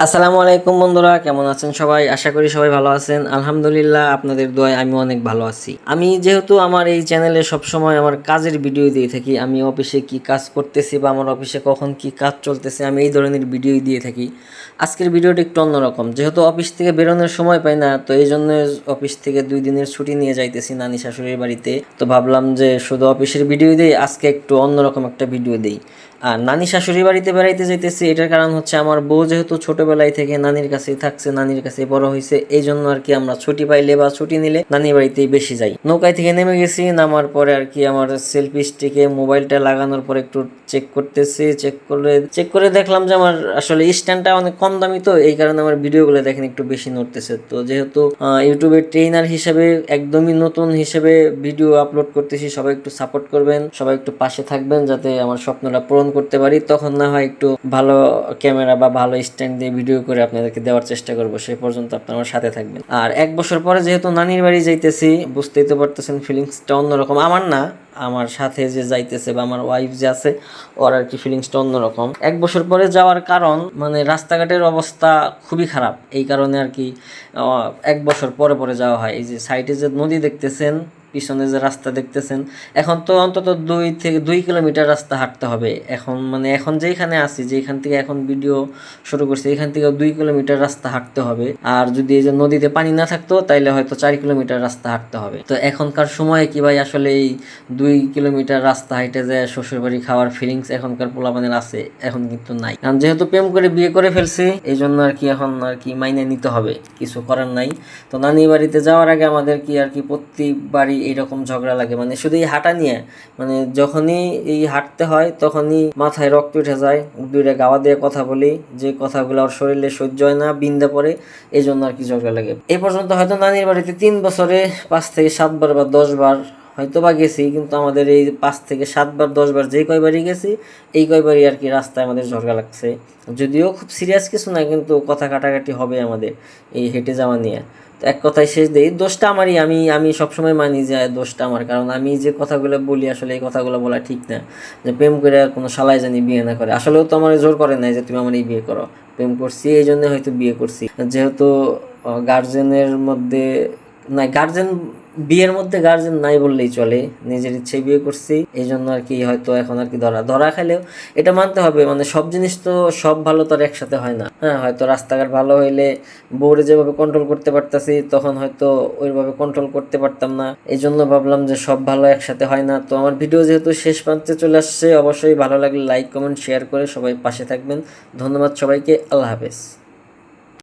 আসসালামু আলাইকুম বন্ধুরা, কেমন আছেন সবাই? আশা করি সবাই ভালো আছেন। আলহামদুলিল্লাহ, আপনাদের দোয়ায় আমি অনেক ভালো আছি। আমি যেহেতু আমার এই চ্যানেলে সবসময় আমার কাজের ভিডিও দিয়ে থাকি, আমি অফিসে কি কাজ করতেছি বা আমার অফিসে কখন কি কাজ চলতেছে, আমি এই ধরনের ভিডিও দিয়ে থাকি। আজকের ভিডিওটা একটু অন্যরকম, যেহেতু অফিস থেকে বেরোনোর সময় পাই না, তো এই জন্য অফিস থেকে 2 দিনের ছুটি নিয়ে যাইতেছি নানি শাশুড়ির বাড়িতে। তো ভাবলাম যে শুধু অফিসের ভিডিও দিই, আজকে একটু অন্যরকম একটা ভিডিও দিই। আর নানি শাশুড়ি বাড়িতে বেড়াইতে যাইতেছি, এটার কারণ হচ্ছে আমার বউ যেহেতু ছোটবেলায় থেকে নানির কাছেই থাকছে, নানির কাছে বড় হয়েছে, এই জন্য আর কি আমরা ছুটি পাইলে বা ছুটি নিলে নানির বাড়িতেই বেশি যাই। নৌকায় থেকে নেমে গেছি, নামার পরে আর কি আমার সেলফি স্টিকে মোবাইলটা লাগানোর পর একটু চেক করে দেখলাম যে আমার আসলে স্ট্যান্ডটা অনেক কম দামি, তো এই কারণে আমার ভিডিওগুলো দেখেন একটু বেশি নড়তেছে। তো যেহেতু ইউটিউবের ট্রেনার হিসেবে একদমই নতুন হিসেবে ভিডিও আপলোড করতেছি, সবাই একটু সাপোর্ট করবেন, সবাই একটু পাশে থাকবেন যাতে আমার স্বপ্নটা পূরণ করতে পারি। তখন না হয় একটু ভালো ক্যামেরা বা ভালো স্ট্যান্ড দিয়ে ভিডিও করে আপনাদেরকে দেওয়ার চেষ্টা করবো। সে পর্যন্ত আপনারা আমার সাথে থাকবেন। আর 1 বছর পরে যেহেতু নানির বাড়ি যাইতেছি, বুঝতেই তো পারতেছেন ফিলিংসটা অন্যরকম। আমার না, আমার সাথে যে যাইতেছে বা আমার ওয়াইফ যে আছে, ওর আর কি ফিলিংসটা অন্যরকম। 1 বছর পরে যাওয়ার কারণ মানে রাস্তাঘাটের অবস্থা খুবই খারাপ, এই কারণে আর কি 1 বছর পরে পরে যাওয়া হয়। এই যে সাইডে যে নদী দেখতেছেন, পিছনে যে রাস্তা দেখতেছেন, এখন তো অন্তত 2 কিলোমিটার রাস্তা হাঁটতে হবে। এখন যেখানে আছি, যেখান থেকে এখন ভিডিও শুরু করছি, এখান থেকে 2 কিলোমিটার রাস্তা হাঁটতে হবে। আর যদি এই যে নদীতে পানি না থাকতো তাইলে হয়তো 4 কিলোমিটার রাস্তা হাঁটতে হবে। তো এখনকার সময়ে কি ভাই আসলে এই 2 কিলোমিটার রাস্তা হাইটে যায় শ্বশুরবাড়ি খাওয়ার ফিলিংস এখনকার পোলাপানের আছে? এখন কিন্তু নাই। কারণ যেহেতু প্রেম করে বিয়ে করে ফেলছি, এই জন্য আর কি এখন আর কি মাইনে নিতে হবে, কিছু করার নাই। তো নানি বাড়িতে যাওয়ার আগে আমাদের কি আর কি প্রতিবারই এইরকম ঝগড়া লাগে, মানে শুধু এই হাঁটা নিয়ে, মানে যখনই এই হাঁটতে হয় তখনই মাথায় রক্ত উঠে যায়, দুইটা গাওয়া দিয়ে কথা বলি, যে কথাগুলো ওর শরীরে সহ্য হয় না, বিন্দা পড়ে, এই জন্য আর কি ঝগড়া লাগে। এই পর্যন্ত হয়তো নানির বাড়িতে 3 বছরে 5 থেকে 7 বার বা 10 বার হয়তো বা গেছি, কিন্তু আমাদের এই 5 থেকে 7 বার 10 বার যে কয়বারই গেছি, এই কয়বারই আর কি রাস্তায় আমাদের ঝগড়া লাগছে। যদিও খুব সিরিয়াস কিছু না, কিন্তু কথা কাটাকাটি হবে আমাদের এই হেঁটে যাওয়া নিয়ে। তো এক কথায় শেষ দেই, দোষটা আমারই। আমি আমি সবসময় মানি যে দোষটা আমার, কারণ আমি যে কথাগুলো বলি আসলে এই কথাগুলো বলা ঠিক না। যে প্রেম করে কোনো শালায় জানি বিয়ে না করে, আসলেও তো আমার জোর করে নাই যে তুমি আমার এই বিয়ে করো। প্রেম করছি এই জন্য হয়তো বিয়ে করছি, যেহেতু গার্জেনের মধ্যে নাই, বিয়ের মধ্যে গার্জেন নাই বললেই চলে, নিজের ইচ্ছে বিয়ে করছি, এই জন্য আর কি হয়তো এখন আর কি ধরা খাইলেও এটা মানতে হবে। মানে সব জিনিস তো, সব ভালো তো আর একসাথে হয় না। হ্যাঁ, হয়তো রাস্তাঘাট ভালো হইলে বউরে যেভাবে কন্ট্রোল করতে পারতাছি, তখন হয়তো ওইভাবে কন্ট্রোল করতে পারতাম না। এই জন্য ভাবলাম যে সব ভালো একসাথে হয় না। তো আমার ভিডিও যেহেতু শেষ প্রান্তে চলে আসছে, অবশ্যই ভালো লাগলে লাইক কমেন্ট শেয়ার করে সবাই পাশে থাকবেন। ধন্যবাদ সবাইকে, আল্লাহ হাফেজ।